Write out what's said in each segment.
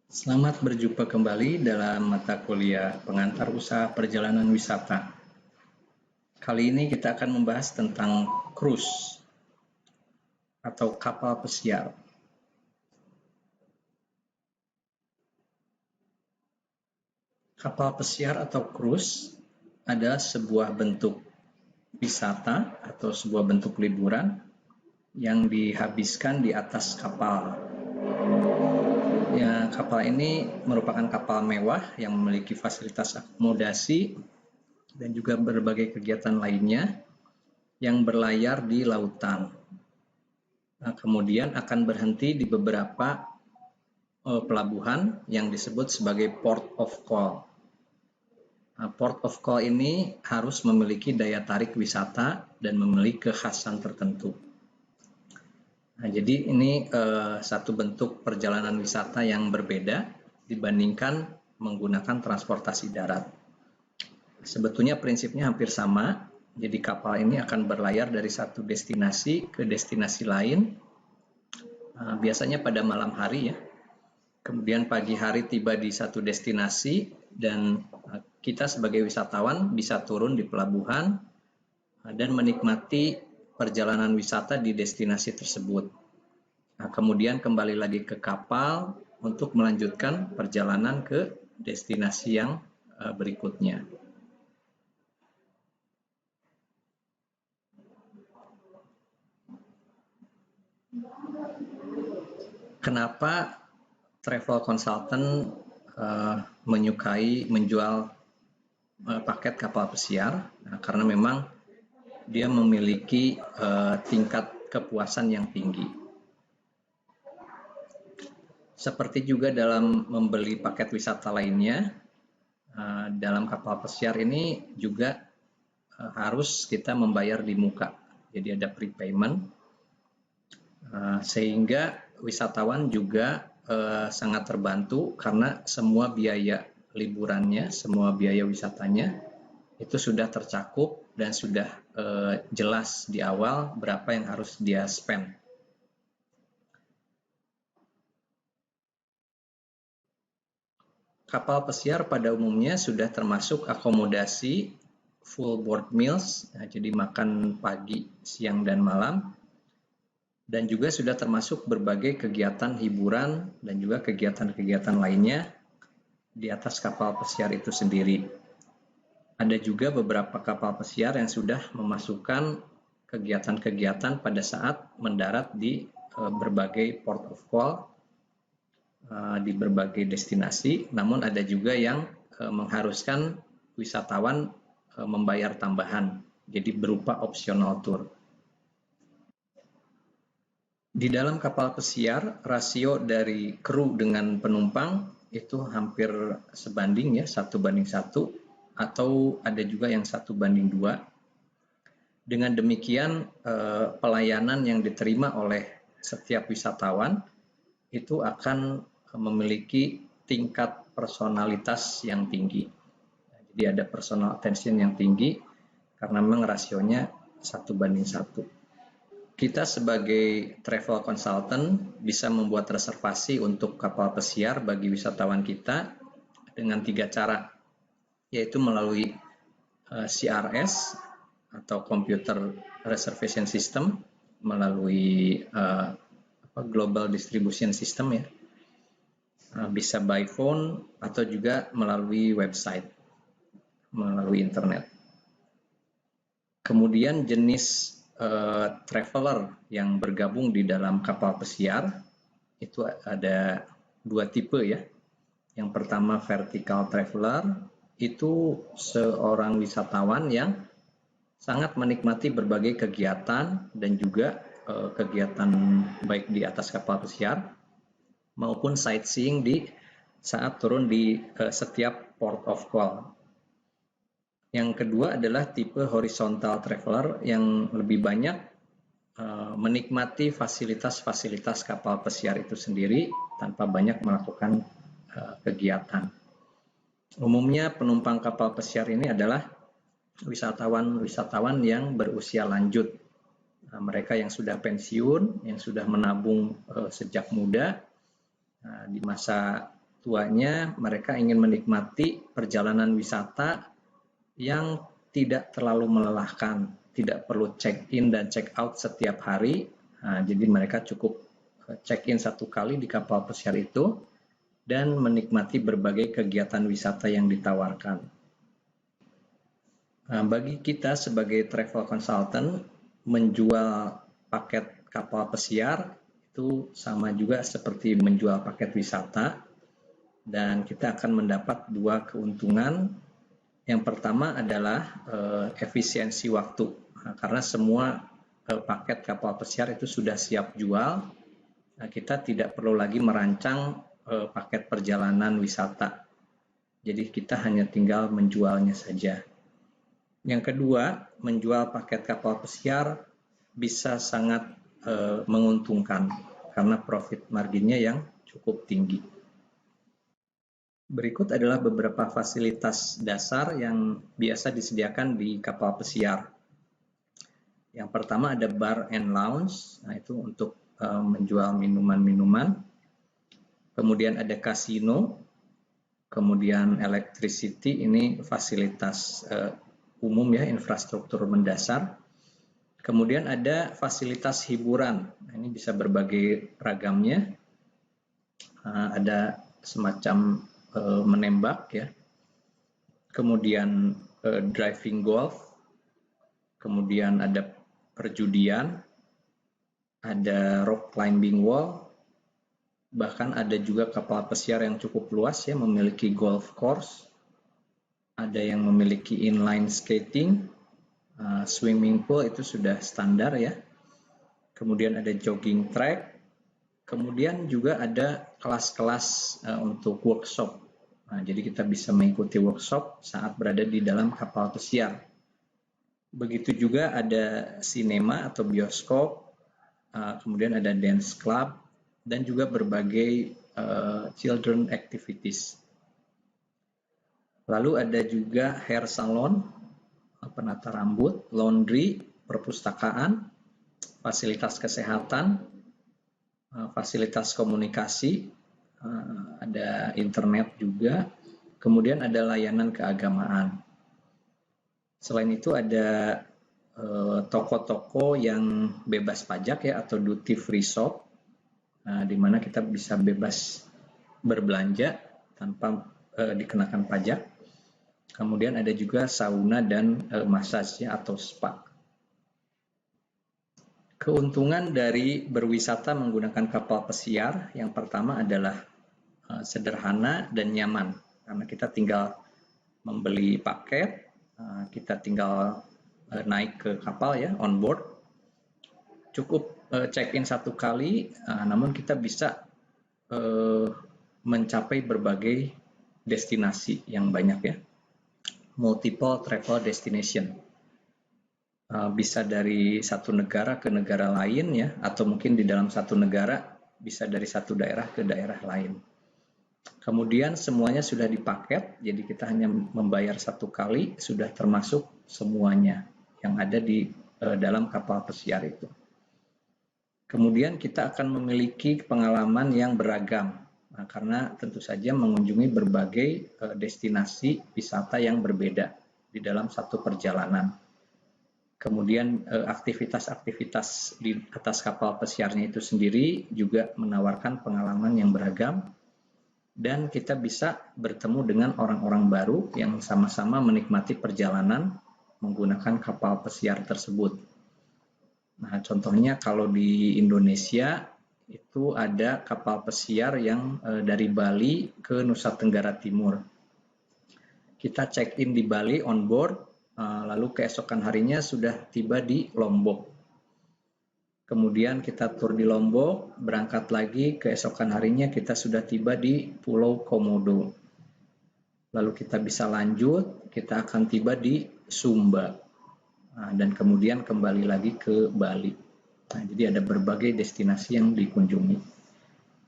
Selamat berjumpa kembali dalam mata kuliah Pengantar Usaha Perjalanan Wisata. Kali ini kita akan membahas tentang cruise atau kapal pesiar. Kapal pesiar atau cruise adalah sebuah bentuk wisata atau sebuah bentuk liburan yang dihabiskan di atas kapal. Ya, kapal ini merupakan kapal mewah yang memiliki fasilitas akomodasi dan juga berbagai kegiatan lainnya yang berlayar di lautan. Nah, kemudian akan berhenti di beberapa pelabuhan yang disebut sebagai port of call. Nah, port of call ini harus memiliki daya tarik wisata dan memiliki kekhasan tertentu. Nah, jadi ini satu bentuk perjalanan wisata yang berbeda dibandingkan menggunakan transportasi darat. Sebetulnya prinsipnya hampir sama, jadi kapal ini akan berlayar dari satu destinasi ke destinasi lain, biasanya pada malam hari ya. Kemudian pagi hari tiba di satu destinasi dan kita sebagai wisatawan bisa turun di pelabuhan dan menikmati perjalanan wisata di destinasi tersebut. Nah, kemudian kembali lagi ke kapal untuk melanjutkan perjalanan ke destinasi yang berikutnya. Kenapa travel consultant menyukai menjual paket kapal pesiar? Nah, karena memang dia memiliki tingkat kepuasan yang tinggi. Seperti juga dalam membeli paket wisata lainnya, dalam kapal pesiar ini juga harus kita membayar di muka. Jadi ada prepayment, sehingga wisatawan juga sangat terbantu karena semua biaya liburannya, semua biaya wisatanya itu sudah tercakup dan sudah jelas di awal berapa yang harus dia spend. Kapal pesiar pada umumnya sudah termasuk akomodasi full board meals, jadi makan pagi, siang, dan malam, dan juga sudah termasuk berbagai kegiatan hiburan dan juga kegiatan-kegiatan lainnya di atas kapal pesiar itu sendiri. Ada juga beberapa kapal pesiar yang sudah memasukkan kegiatan-kegiatan pada saat mendarat di berbagai port of call, di berbagai destinasi, namun ada juga yang mengharuskan wisatawan membayar tambahan, jadi berupa optional tour. Di dalam kapal pesiar, rasio dari kru dengan penumpang itu hampir sebanding ya, 1:1, atau ada juga yang 1:2. Dengan demikian, pelayanan yang diterima oleh setiap wisatawan itu akan memiliki tingkat personalitas yang tinggi. Jadi ada personal attention yang tinggi karena memang rasionya 1:1. Kita sebagai travel consultant bisa membuat reservasi untuk kapal pesiar bagi wisatawan kita dengan 3 cara, yaitu melalui CRS atau Computer Reservation System, melalui Global Distribution System ya, bisa by phone atau juga melalui website, melalui internet. Kemudian jenis traveler yang bergabung di dalam kapal pesiar itu ada 2 tipe ya. Yang pertama vertical traveler, itu seorang wisatawan yang sangat menikmati berbagai kegiatan dan juga kegiatan baik di atas kapal pesiar maupun sightseeing di saat turun di setiap port of call. Yang kedua adalah tipe horizontal traveler yang lebih banyak menikmati fasilitas-fasilitas kapal pesiar itu sendiri tanpa banyak melakukan kegiatan. Umumnya penumpang kapal pesiar ini adalah wisatawan-wisatawan yang berusia lanjut. Mereka yang sudah pensiun, yang sudah menabung sejak muda, di masa tuanya mereka ingin menikmati perjalanan wisata yang tidak terlalu melelahkan, tidak perlu check-in dan check-out setiap hari. Nah, jadi mereka cukup check-in 1 kali di kapal pesiar itu dan menikmati berbagai kegiatan wisata yang ditawarkan. Nah, bagi kita sebagai travel consultant, menjual paket kapal pesiar itu sama juga seperti menjual paket wisata, dan kita akan mendapat 2 keuntungan. Yang pertama adalah efisiensi waktu, karena semua paket kapal pesiar itu sudah siap jual. Nah, kita tidak perlu lagi merancang paket perjalanan wisata. Jadi kita hanya tinggal menjualnya saja. Yang kedua, menjual paket kapal pesiar bisa sangat menguntungkan karena profit marginnya yang cukup tinggi. Berikut adalah beberapa fasilitas dasar yang biasa disediakan di kapal pesiar. Yang pertama ada bar and lounge, nah itu untuk menjual minuman-minuman. Kemudian ada kasino, kemudian electricity, ini fasilitas umum ya, infrastruktur mendasar. Kemudian ada fasilitas hiburan, nah, ini bisa berbagai ragamnya. Ada semacam menembak ya. Kemudian driving golf. Kemudian ada perjudian, ada rock climbing wall. Bahkan ada juga kapal pesiar yang cukup luas ya, memiliki golf course, ada yang memiliki inline skating, swimming pool itu sudah standar ya. Kemudian ada jogging track, kemudian juga ada kelas-kelas untuk workshop. Nah, jadi kita bisa mengikuti workshop saat berada di dalam kapal pesiar. Begitu juga ada sinema atau bioskop, kemudian ada dance club, dan juga berbagai children activities. Lalu ada juga hair salon, penata rambut, laundry, perpustakaan, fasilitas kesehatan, fasilitas komunikasi, ada internet juga, kemudian ada layanan keagamaan. Selain itu ada toko-toko yang bebas pajak ya, atau duty free shop, di mana kita bisa bebas berbelanja tanpa dikenakan pajak. Kemudian ada juga sauna dan massage ya, atau spa. Keuntungan dari berwisata menggunakan kapal pesiar yang pertama adalah sederhana dan nyaman, karena kita tinggal membeli paket, kita tinggal naik ke kapal ya, on board. Cukup check-in 1 kali, namun kita bisa mencapai berbagai destinasi yang banyak ya, multiple travel destination. Bisa dari satu negara ke negara lain ya, atau mungkin di dalam satu negara bisa dari satu daerah ke daerah lain. Kemudian semuanya sudah dipaket, jadi kita hanya membayar 1 kali, sudah termasuk semuanya yang ada di dalam kapal pesiar itu. Kemudian kita akan memiliki pengalaman yang beragam, karena tentu saja mengunjungi berbagai destinasi wisata yang berbeda di dalam satu perjalanan. Kemudian aktivitas-aktivitas di atas kapal pesiarnya itu sendiri juga menawarkan pengalaman yang beragam, dan kita bisa bertemu dengan orang-orang baru yang sama-sama menikmati perjalanan menggunakan kapal pesiar tersebut. Nah, contohnya kalau di Indonesia itu ada kapal pesiar yang dari Bali ke Nusa Tenggara Timur. Kita check-in di Bali on board, lalu keesokan harinya sudah tiba di Lombok. Kemudian kita tur di Lombok, berangkat lagi keesokan harinya kita sudah tiba di Pulau Komodo. Lalu kita bisa lanjut, kita akan tiba di Sumba. Dan kemudian kembali lagi ke Bali. Nah, jadi ada berbagai destinasi yang dikunjungi.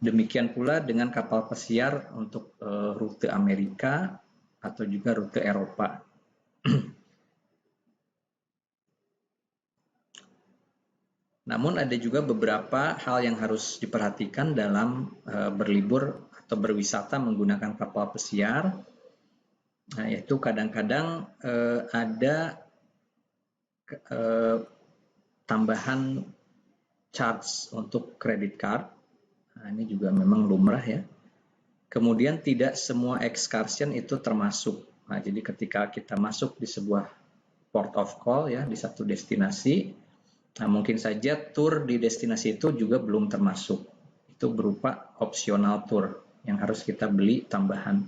Demikian pula dengan kapal pesiar untuk rute Amerika atau juga rute Eropa. Namun ada juga beberapa hal yang harus diperhatikan dalam berlibur atau berwisata menggunakan kapal pesiar. Nah, itu kadang-kadang ada tambahan charge untuk credit card. Nah, ini juga memang lumrah ya. Kemudian tidak semua excursion itu termasuk. Nah, jadi ketika kita masuk di sebuah port of call ya, di satu destinasi, nah mungkin saja tour di destinasi itu juga belum termasuk. Itu berupa optional tour yang harus kita beli tambahan.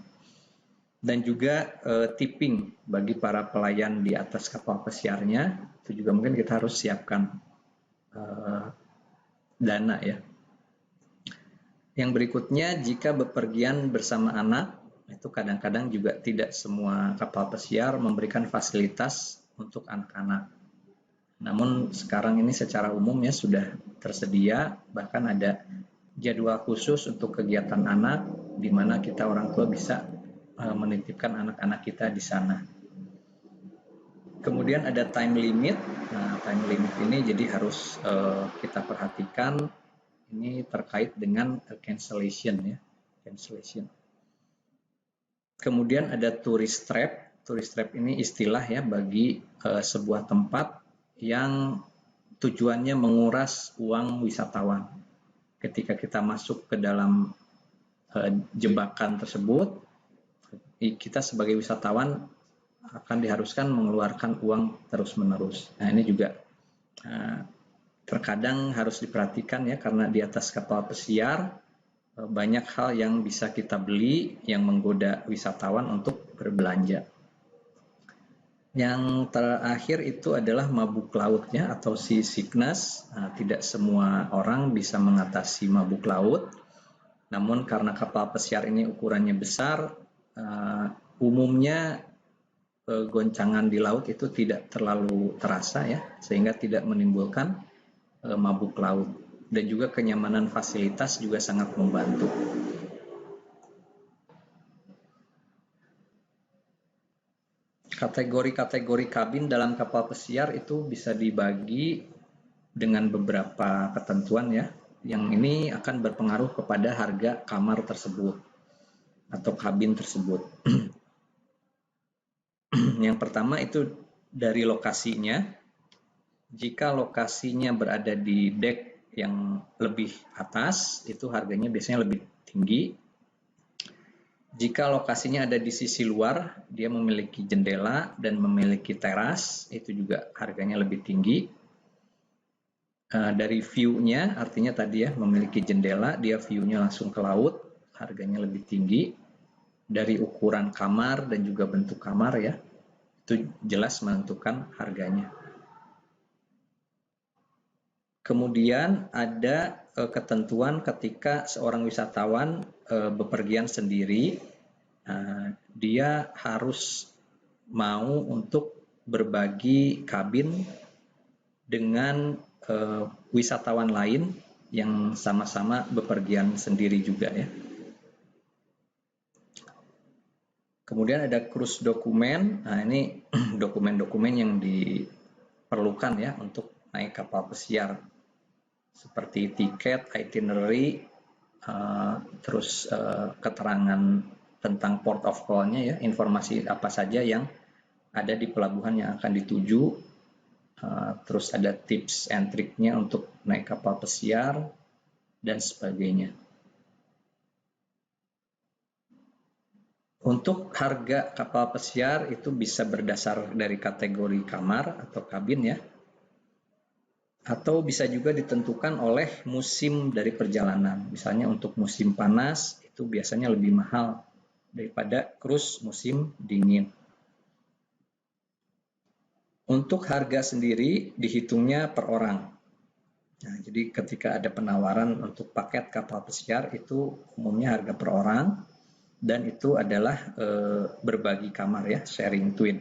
Dan juga tipping bagi para pelayan di atas kapal pesiarnya, itu juga mungkin kita harus siapkan dana ya. Yang berikutnya, jika bepergian bersama anak, itu kadang-kadang juga tidak semua kapal pesiar memberikan fasilitas untuk anak-anak. Namun sekarang ini secara umum ya sudah tersedia, bahkan ada jadwal khusus untuk kegiatan anak, di mana kita orang tua bisa menitipkan anak-anak kita di sana. Kemudian ada time limit. Nah, time limit ini jadi harus kita perhatikan. Ini terkait dengan cancellation ya, cancellation. Kemudian ada tourist trap. Tourist trap ini istilah ya bagi sebuah tempat yang tujuannya menguras uang wisatawan. Ketika kita masuk ke dalam jebakan tersebut, kita sebagai wisatawan akan diharuskan mengeluarkan uang terus-menerus. Nah, ini juga terkadang harus diperhatikan ya, karena di atas kapal pesiar banyak hal yang bisa kita beli yang menggoda wisatawan untuk berbelanja. Yang terakhir itu adalah mabuk lautnya atau sea sickness. Nah, tidak semua orang bisa mengatasi mabuk laut, namun karena kapal pesiar ini ukurannya besar, umumnya goncangan di laut itu tidak terlalu terasa ya, sehingga tidak menimbulkan mabuk laut, dan juga kenyamanan fasilitas juga sangat membantu. Kategori-kategori kabin dalam kapal pesiar itu bisa dibagi dengan beberapa ketentuan ya, yang ini akan berpengaruh kepada harga kamar tersebut atau kabin tersebut. Yang pertama itu dari lokasinya. Jika lokasinya berada di dek yang lebih atas, itu harganya biasanya lebih tinggi. Jika lokasinya ada di sisi luar, dia memiliki jendela dan memiliki teras, itu juga harganya lebih tinggi. Dari view-nya, artinya tadi ya, memiliki jendela, dia view-nya langsung ke laut, harganya lebih tinggi. Dari ukuran kamar dan juga bentuk kamar ya, itu jelas menentukan harganya. Kemudian ada ketentuan ketika seorang wisatawan bepergian sendiri, dia harus mau untuk berbagi kabin dengan wisatawan lain yang sama-sama bepergian sendiri juga ya. Kemudian ada cruise dokumen. Nah, ini dokumen-dokumen yang diperlukan ya untuk naik kapal pesiar, seperti tiket, itinerary, terus keterangan tentang port of call-nya ya, informasi apa saja yang ada di pelabuhan yang akan dituju, terus ada tips and trick-nya untuk naik kapal pesiar dan sebagainya. Untuk harga kapal pesiar itu bisa berdasar dari kategori kamar atau kabin ya, atau bisa juga ditentukan oleh musim dari perjalanan. Misalnya untuk musim panas itu biasanya lebih mahal daripada cruise musim dingin. Untuk harga sendiri dihitungnya per orang. Nah, jadi ketika ada penawaran untuk paket kapal pesiar itu umumnya harga per orang, dan itu adalah berbagi kamar ya, sharing twin.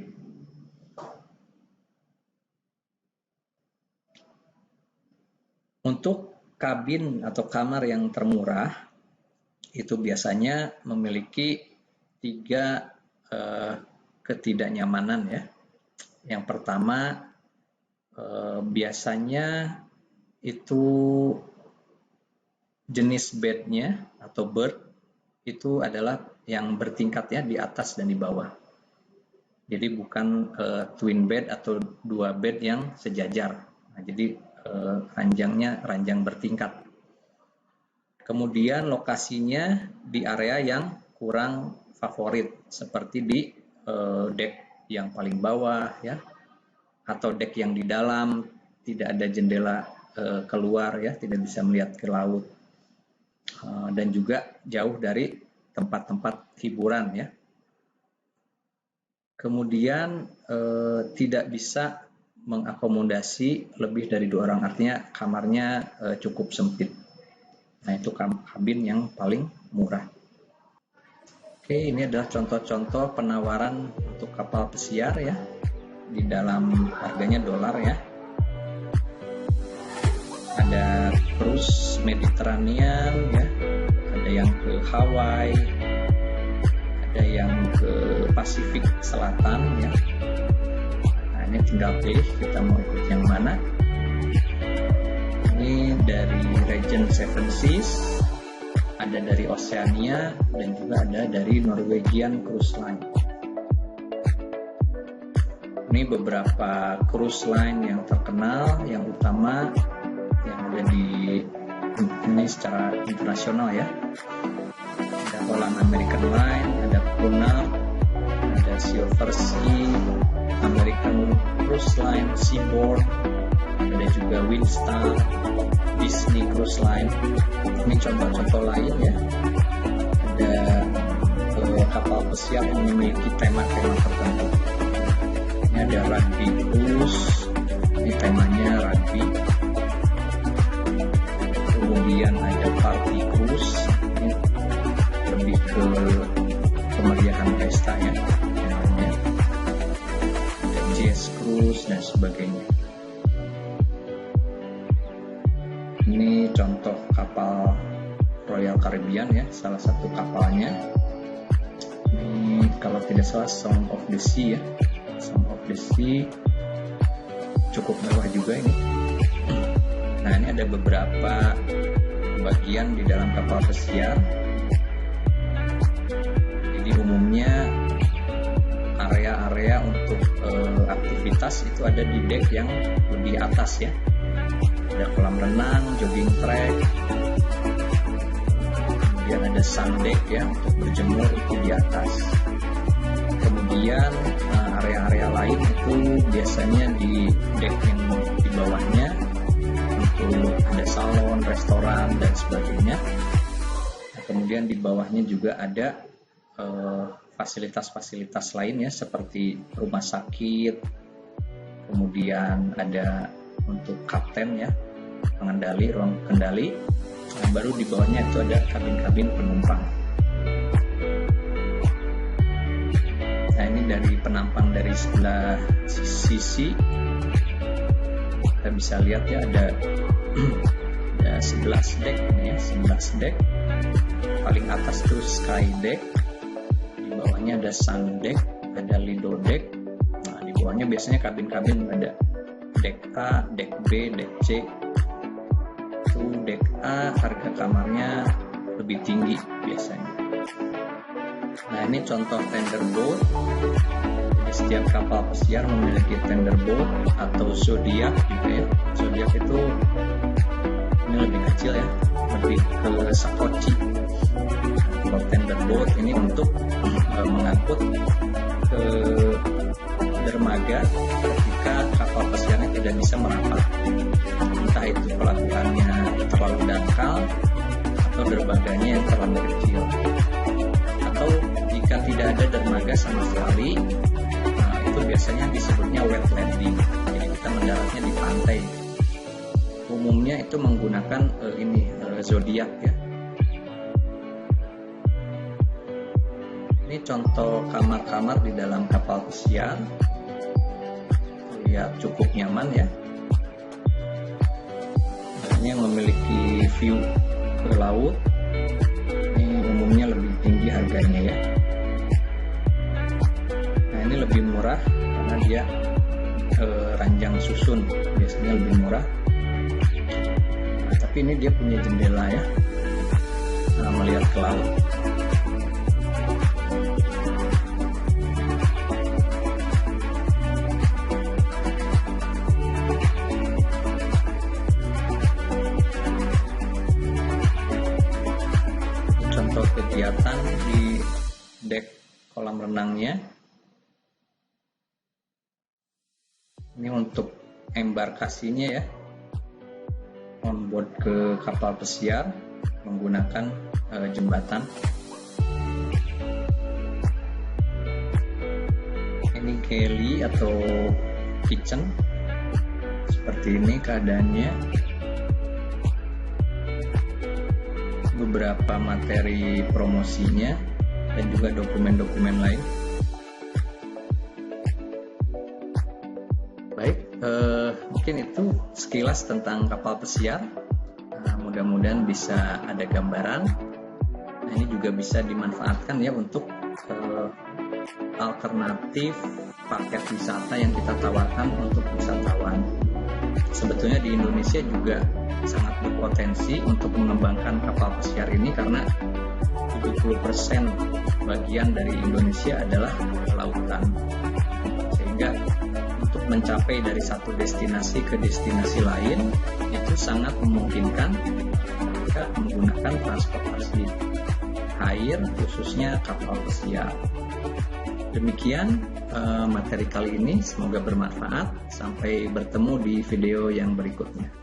Untuk kabin atau kamar yang termurah, itu biasanya memiliki 3 ketidaknyamanan ya. Yang pertama, biasanya itu jenis bednya atau berth itu adalah yang bertingkat ya, di atas dan di bawah. Jadi bukan twin bed atau 2 bed yang sejajar. Nah, jadi ranjangnya ranjang bertingkat. Kemudian lokasinya di area yang kurang favorit, seperti di deck yang paling bawah ya, atau deck yang di dalam tidak ada jendela keluar ya, tidak bisa melihat ke laut, dan juga jauh dari tempat-tempat hiburan ya. Kemudian tidak bisa mengakomodasi lebih dari 2 orang, artinya kamarnya cukup sempit. Nah, itu kabin yang paling murah. Oke, ini adalah contoh-contoh penawaran untuk kapal pesiar ya, di dalam harganya dolar ya. Ada cruise Mediterranean ya, ada yang ke Hawaii, ada yang ke Pasifik Selatan ya. Nah, ini tinggal pilih kita mau ikut yang mana. Ini dari region Seven Seas, ada dari Oceania, dan juga ada dari Norwegian Cruise Line. Ini beberapa cruise line yang terkenal, yang utama yang ada di ini secara internasional ya. Ada Holland American Line, ada Cunard, ada Silver Sea, American Cruise Line, Seaboard, ada juga Windstar, Disney Cruise Line. Ini contoh-contoh lain ya. Ada kapal pesiar yang memiliki tema-tema tertentu. Ini ada Rugby Cruise, ini temanya rugby. Kemudian ada Party Cruise, ini lebih ke kemeriahan pesta ya. Ada Jazz Cruise dan sebagainya. Ini contoh kapal Royal Caribbean ya, salah satu kapalnya. Ini kalau tidak salah Song of the Sea ya, Song of the Sea, cukup mewah juga ini. Nah, ini ada beberapa bagian di dalam kapal pesiar. Jadi umumnya area-area untuk aktivitas itu ada di deck yang lebih atas ya. Ada kolam renang, jogging track, kemudian ada sun deck ya, untuk berjemur itu di atas. Kemudian area-area lain itu biasanya di deck yang di bawahnya, untuk ada salon, restoran dan sebagainya. Nah, kemudian di bawahnya juga ada fasilitas-fasilitas lainnya seperti rumah sakit, kemudian ada untuk kapten ya, pengendali, ruang kendali. Nah, baru di bawahnya itu ada kabin-kabin penumpang. Nah, ini dari penampang dari sebelah sisi kita bisa lihat ya, ada 11 deck ini ya, 11 deck. Paling atas itu sky deck, di bawahnya ada sun deck, ada lido deck. Nah, di bawahnya biasanya kabin-kabin ada deck A, deck B, deck C. Itu deck A harga kamarnya lebih tinggi biasanya. Nah, ini contoh tender boat. Jadi setiap kapal pesiar memiliki tender boat atau zodiac juga ya. Zodiac itu ini lebih kecil ya, lebih ke sekoci. Kalau tender boat ini untuk mengangkut ke dermaga ketika kapal pesiarnya tidak bisa merapat, entah itu pelabuhannya terlalu dangkal atau dermaganya yang terlalu kecil, atau jika tidak ada dermaga sama sekali, nah itu biasanya disebutnya wet landing. Jadi kita mendaratnya di pantai. Umumnya itu menggunakan zodiac ya. Ini contoh kamar-kamar di dalam kapal pesiar. Ya, cukup nyaman ya. Ini yang memiliki view ke laut. Ini umumnya lebih tinggi harganya ya. Nah, ini lebih murah karena dia ranjang susun, biasanya lebih murah. Nah, tapi ini dia punya jendela ya, melihat ke laut. kegiatan di dek kolam renangnya. Ini untuk embarkasinya ya, onboard ke kapal pesiar menggunakan jembatan. Ini galley atau kitchen, seperti ini keadaannya. Beberapa materi promosinya dan juga dokumen-dokumen lain. Baik, mungkin itu sekilas tentang kapal pesiar. Mudah-mudahan bisa ada gambaran. Nah, ini juga bisa dimanfaatkan ya untuk alternatif paket wisata yang kita tawarkan untuk wisatawan. Sebetulnya di Indonesia juga sangat berpotensi untuk mengembangkan kapal pesiar ini karena 70% bagian dari Indonesia adalah lautan. Sehingga untuk mencapai dari satu destinasi ke destinasi lain itu sangat memungkinkan jika menggunakan transportasi air, khususnya kapal pesiar. Demikian materi kali ini, semoga bermanfaat. Sampai bertemu di video yang berikutnya.